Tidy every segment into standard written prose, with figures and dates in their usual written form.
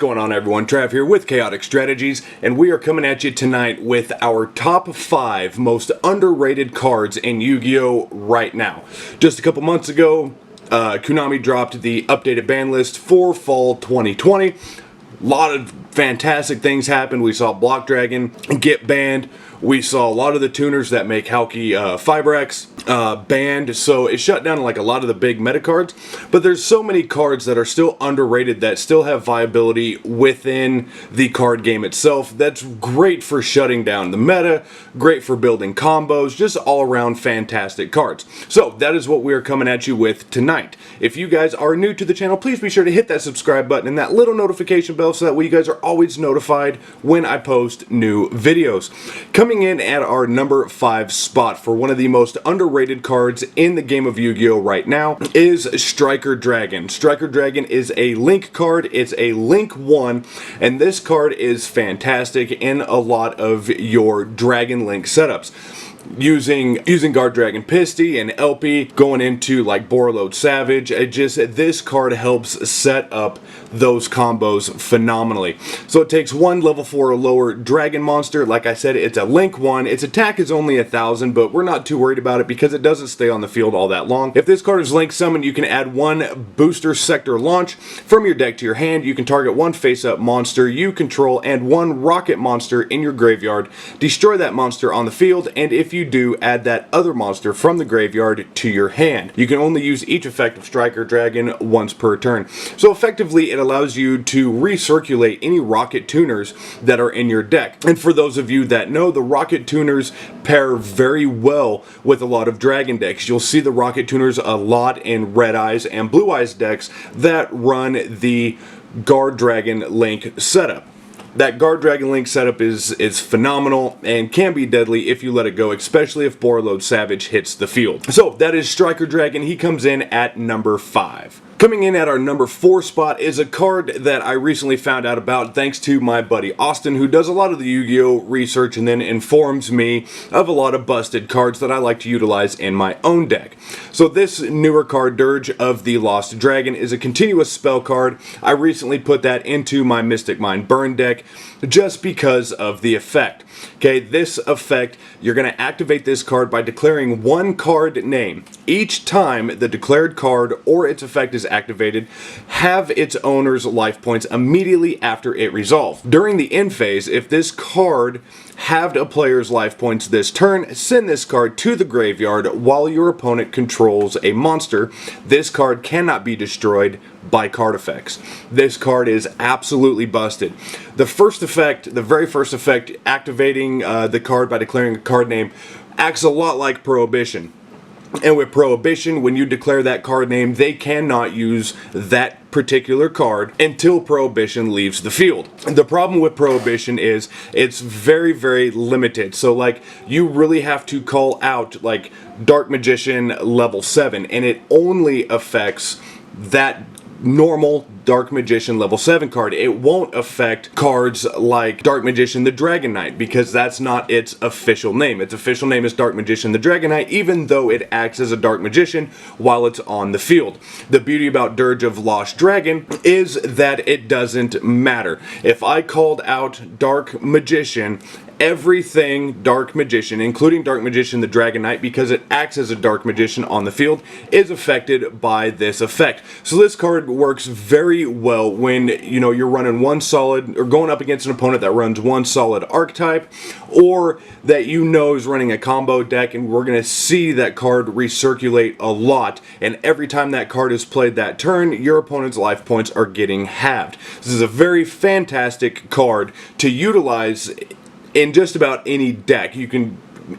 going on, everyone? Trav here with Chaotic Strategies, and we are coming at you tonight with our top 5 most underrated cards in Yu-Gi-Oh! Right now. Just a couple months ago, Konami dropped the updated ban list for Fall 2020. A lot of fantastic things happened. We saw Block Dragon get banned. We saw a lot of the tuners that make Halki Fibrax banned, so it shut down like a lot of the big meta cards. But there's so many cards that are still underrated that still have viability within the card game itself. That's great for shutting down the meta, great for building combos, just all around fantastic cards. So that is what we are coming at you with tonight. If you guys are new to the channel, please be sure to hit that subscribe button and that little notification bell so that way you guys are always notified when I post new videos. Coming in at our number 5 spot for one of the most underrated cards in the game of Yu-Gi-Oh! Right now is Striker Dragon. Striker Dragon is a Link card. It's a Link 1, and this card is fantastic in a lot of your Dragon Link setups. Using Guard Dragon Pisty and LP, going into like Borreload Savage, this card helps set up those combos phenomenally. So it takes one level 4 or lower dragon monster. Like I said, it's a Link 1. Its attack is only 1,000, but we're not too worried about it because it doesn't stay on the field all that long. If this card is Link summoned, you can add one Booster Sector Launch from your deck to your hand. You can target one face-up monster you control and one rocket monster in your graveyard. Destroy that monster on the field, and if you do, add that other monster from the graveyard to your hand. You can only use each effect of Striker Dragon once per turn. So effectively, it allows you to recirculate any rocket tuners that are in your deck. And for those of you that know, the rocket tuners pair very well with a lot of dragon decks. You'll see the rocket tuners a lot in Red Eyes and Blue Eyes decks that run the Guard Dragon Link setup. That Guard Dragon Link setup is phenomenal and can be deadly if you let it go, especially if Borreload Savage hits the field. So that is Striker Dragon. He comes in at number 5. Coming in at our number 4 spot is a card that I recently found out about thanks to my buddy Austin, who does a lot of the Yu-Gi-Oh! Research and then informs me of a lot of busted cards that I like to utilize in my own deck. So this newer card, Dirge of the Lost Dragon, is a continuous spell card. I recently put that into my Mystic Mind Burn deck just because of the effect. Okay, this effect, you're going to activate this card by declaring one card name. Each time the declared card or its effect is activated, have its owner's life points immediately after it resolves. During the end phase, if this card halved a player's life points this turn, send this card to the graveyard while your opponent controls a monster. This card cannot be destroyed by card effects. This card is absolutely busted. The first effect, the very first effect, activating the card by declaring a card name, acts a lot like Prohibition. And with Prohibition, when you declare that card name, they cannot use that particular card until Prohibition leaves the field. The problem with Prohibition is it's very, very limited. So like, you really have to call out like Dark Magician level 7, and it only affects that normal Dark Magician level 7 card. It won't affect cards like Dark Magician the Dragon Knight because that's not its official name. Its official name is Dark Magician the Dragon Knight, even though it acts as a Dark Magician while it's on the field. The beauty about Dirge of Lost Dragon is that it doesn't matter. If I called out Dark Magician, everything Dark Magician, including Dark Magician the Dragon Knight, because it acts as a Dark Magician on the field, is affected by this effect. So this card works very well when, you know, you're running one solid, or going up against an opponent that runs one solid archetype, or that you know is running a combo deck, and we're going to see that card recirculate a lot, and every time that card is played that turn, your opponent's life points are getting halved. This is a very fantastic card to utilize in just about any deck.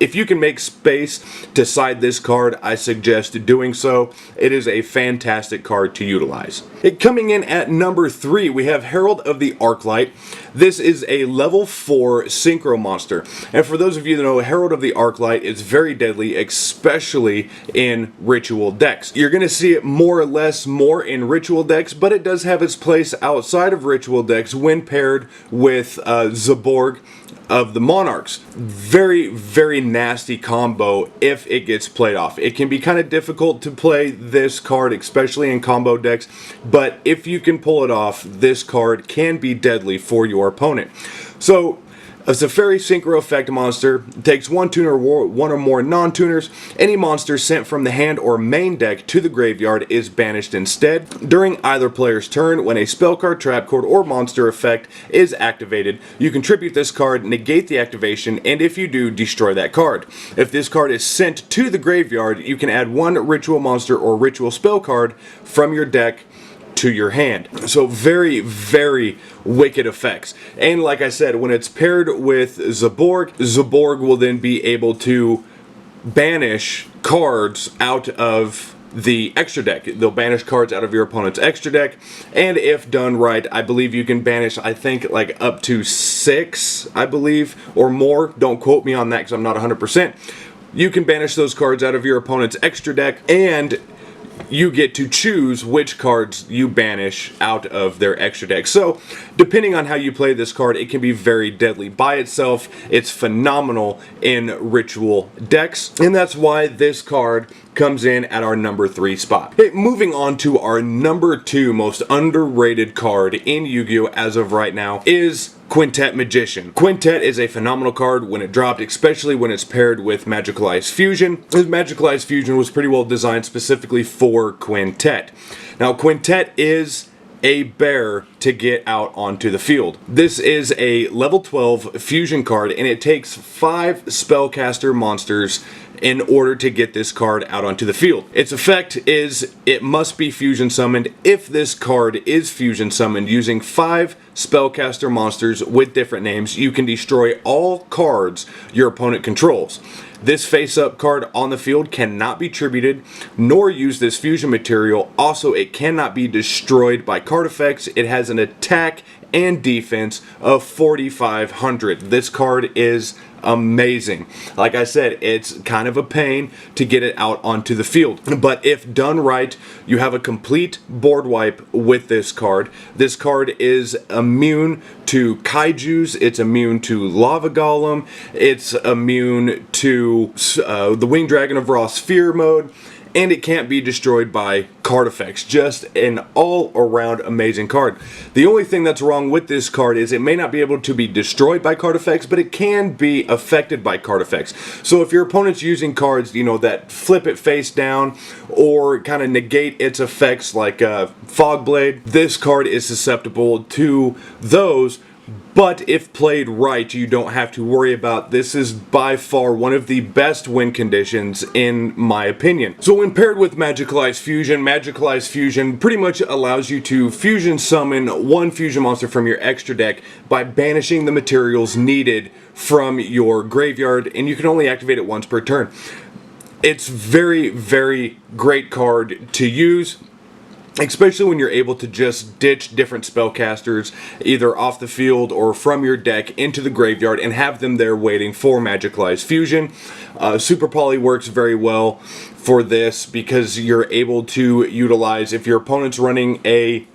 If you can make space to side this card, I suggest doing so. It is a fantastic card to utilize. Coming in at number 3, we have Herald of the Arclight. This is a level 4 Synchro monster. And for those of you that know, Herald of the Arclight is very deadly, especially in ritual decks. You're going to see it more or less more in ritual decks, but it does have its place outside of ritual decks when paired with Zaborg of the Monarchs. Very, very nasty combo if it gets played off. It can be kind of difficult to play this card, especially in combo decks, but if you can pull it off, this card can be deadly for your opponent. So, a Teferi Synchro Effect monster takes one tuner or one or more non-tuners. Any monster sent from the hand or main deck to the graveyard is banished instead. During either player's turn, when a spell card, trap card, or monster effect is activated, you contribute this card, negate the activation, and if you do, destroy that card. If this card is sent to the graveyard, you can add one ritual monster or ritual spell card from your deck to your hand. So very, very wicked effects. And like I said, when it's paired with Zaborg, Zaborg will then be able to banish cards out of the extra deck. They'll banish cards out of your opponent's extra deck, and if done right, I believe you can banish, I think, like up to 6, I believe, or more. Don't quote me on that because I'm not 100%. You can banish those cards out of your opponent's extra deck, and you get to choose which cards you banish out of their extra deck. So, depending on how you play this card, it can be very deadly. By itself, it's phenomenal in ritual decks, and that's why this card comes in at our number 3 spot. Okay, moving on to our number 2 most underrated card in Yu-Gi-Oh! As of right now is Quintet Magician. Quintet is a phenomenal card when it dropped, especially when it's paired with Magicalized Fusion. This Magicalized Fusion was pretty well designed specifically for Quintet. Now, Quintet is a bear to get out onto the field. This is a level 12 fusion card, and it takes 5 spellcaster monsters in order to get this card out onto the field. Its effect is it must be fusion summoned. If this card is fusion summoned using 5 spellcaster monsters with different names, you can destroy all cards your opponent controls. This face-up card on the field cannot be tributed, nor use this fusion material. Also, it cannot be destroyed by card effects. It has an attack and defense of 4,500. This card is amazing. Like I said, it's kind of a pain to get it out onto the field, but if done right, you have a complete board wipe with this card. This card is immune to kaijus, it's immune to Lava Golem, it's immune to the Winged Dragon of Ra Sphere mode, and it can't be destroyed by card effects. Just an all-around amazing card. The only thing that's wrong with this card is it may not be able to be destroyed by card effects, but it can be affected by card effects. So if your opponent's using cards, you know, that flip it face down or kind of negate its effects like Fog Blade, this card is susceptible to those. But if played right, you don't have to worry about. This is by far one of the best win conditions in my opinion. So when paired with Magicalized Fusion pretty much allows you to fusion summon one fusion monster from your extra deck by banishing the materials needed from your graveyard, and you can only activate it once per turn. It's very, very great card to use, especially when you're able to just ditch different spellcasters either off the field or from your deck into the graveyard and have them there waiting for Magicalized Fusion. Super Poly works very well for this because you're able to utilize, if your opponent's running a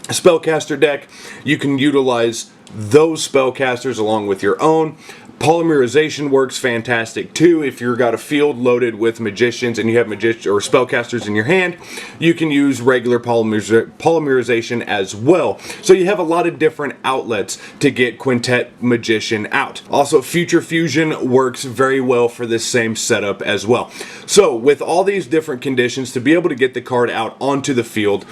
spellcaster deck, you can utilize those spellcasters along with your own. Polymerization works fantastic too. If you've got a field loaded with magicians and you have magicians or spellcasters in your hand, you can use regular polymerization as well. So you have a lot of different outlets to get Quintet Magician out. Also, Future Fusion works very well for this same setup as well. So with all these different conditions, to be able to get the card out onto the field,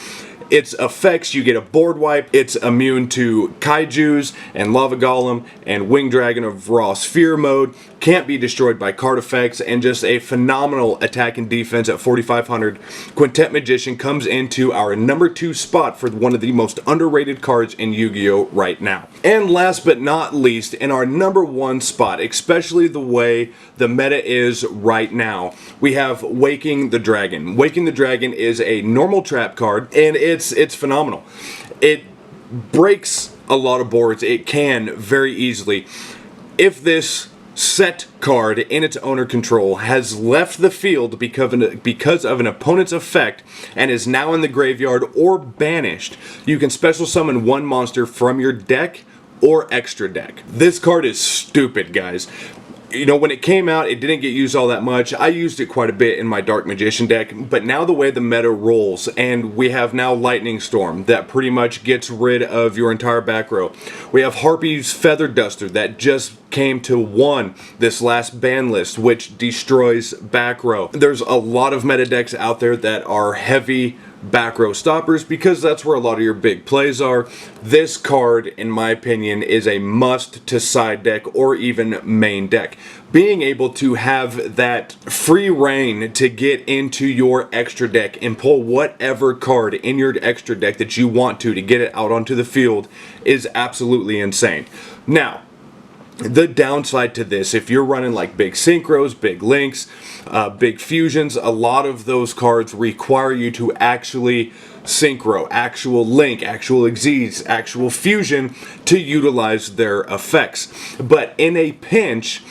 its effects, you get a board wipe, it's immune to kaijus and Lava Golem and Winged Dragon of Ra Sphere mode, can't be destroyed by card effects, and just a phenomenal attack and defense at 4,500. Quintet Magician comes into our number 2 spot for one of the most underrated cards in Yu-Gi-Oh! Right now. And last but not least, in our number 1 spot, especially the way the meta is right now, we have Waking the Dragon. Waking the Dragon is a normal trap card, and it's phenomenal. It breaks a lot of boards. It can very easily. If this set card in its owner control has left the field because of an opponent's effect and is now in the graveyard or banished, you can special summon one monster from your deck or extra deck. This card is stupid, guys. You know, when it came out, it didn't get used all that much. I used it quite a bit in my Dark Magician deck, but now the way the meta rolls, and we have now Lightning Storm that pretty much gets rid of your entire back row. We have Harpy's Feather Duster that just came to 1 this last ban list, which destroys back row. There's a lot of meta decks out there that are heavy back row stoppers because that's where a lot of your big plays are. This card, in my opinion, is a must to side deck or even main deck. Being able to have that free reign to get into your extra deck and pull whatever card in your extra deck that you want to get it out onto the field is absolutely insane. Now, the downside to this, if you're running like big synchros, big links, big fusions, a lot of those cards require you to actually synchro, actual link, actual exceeds, actual fusion to utilize their effects. But in a pinch,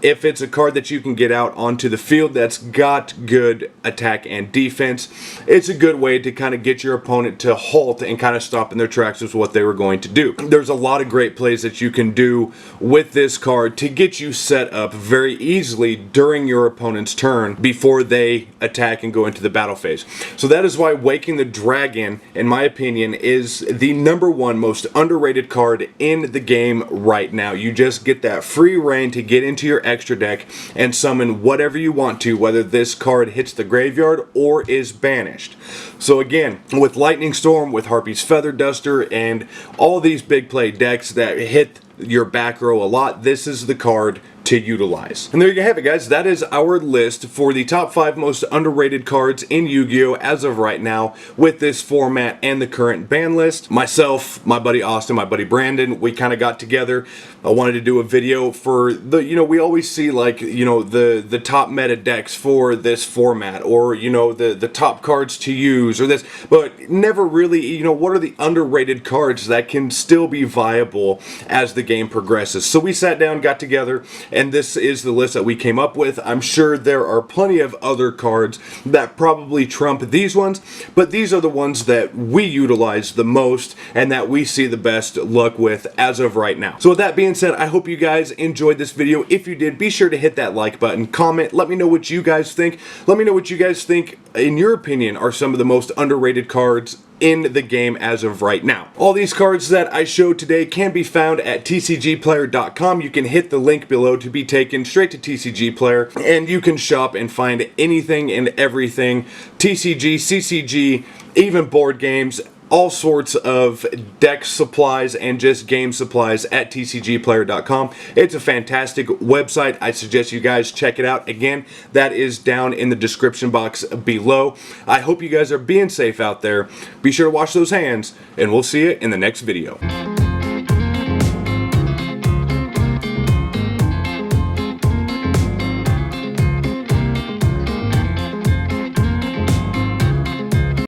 if it's a card that you can get out onto the field that's got good attack and defense, it's a good way to kind of get your opponent to halt and kind of stop in their tracks with what they were going to do. There's a lot of great plays that you can do with this card to get you set up very easily during your opponent's turn before they attack and go into the battle phase. So that is why Waking the Dragon, in my opinion, is the #1 most underrated card in the game right now. You just get that free reign to get into your extra deck and summon whatever you want to, whether this card hits the graveyard or is banished. So again, with Lightning Storm, with Harpy's Feather Duster, and all these big play decks that hit your back row a lot, this is the card to utilize. And there you have it, guys. That is our list for the top 5 most underrated cards in Yu-Gi-Oh! As of right now with this format and the current ban list. Myself, my buddy Austin, my buddy Brandon, we kind of got together. I wanted to do a video for the, you know, we always see like, you know, the top meta decks for this format, or, you know, the top cards to use or this, but never really, you know, what are the underrated cards that can still be viable as the game progresses. So we sat down, got together, and this is the list that we came up with. I'm sure there are plenty of other cards that probably trump these ones, but these are the ones that we utilize the most and that we see the best luck with as of right now. So with that being said, I hope you guys enjoyed this video. If you did, be sure to hit that like button, comment, let me know what you guys think. Let me know what you guys think, in your opinion, are some of the most underrated cards in the game as of right now. All these cards that I showed today can be found at tcgplayer.com. You can hit the link below to be taken straight to TCG Player, and you can shop and find anything and everything TCG, CCG, even board games, all sorts of deck supplies and just game supplies at tcgplayer.com. It's a fantastic website. I suggest you guys check it out. Again, that is down in the description box below. I hope you guys are being safe out there. Be sure to wash those hands, and we'll see you in the next video.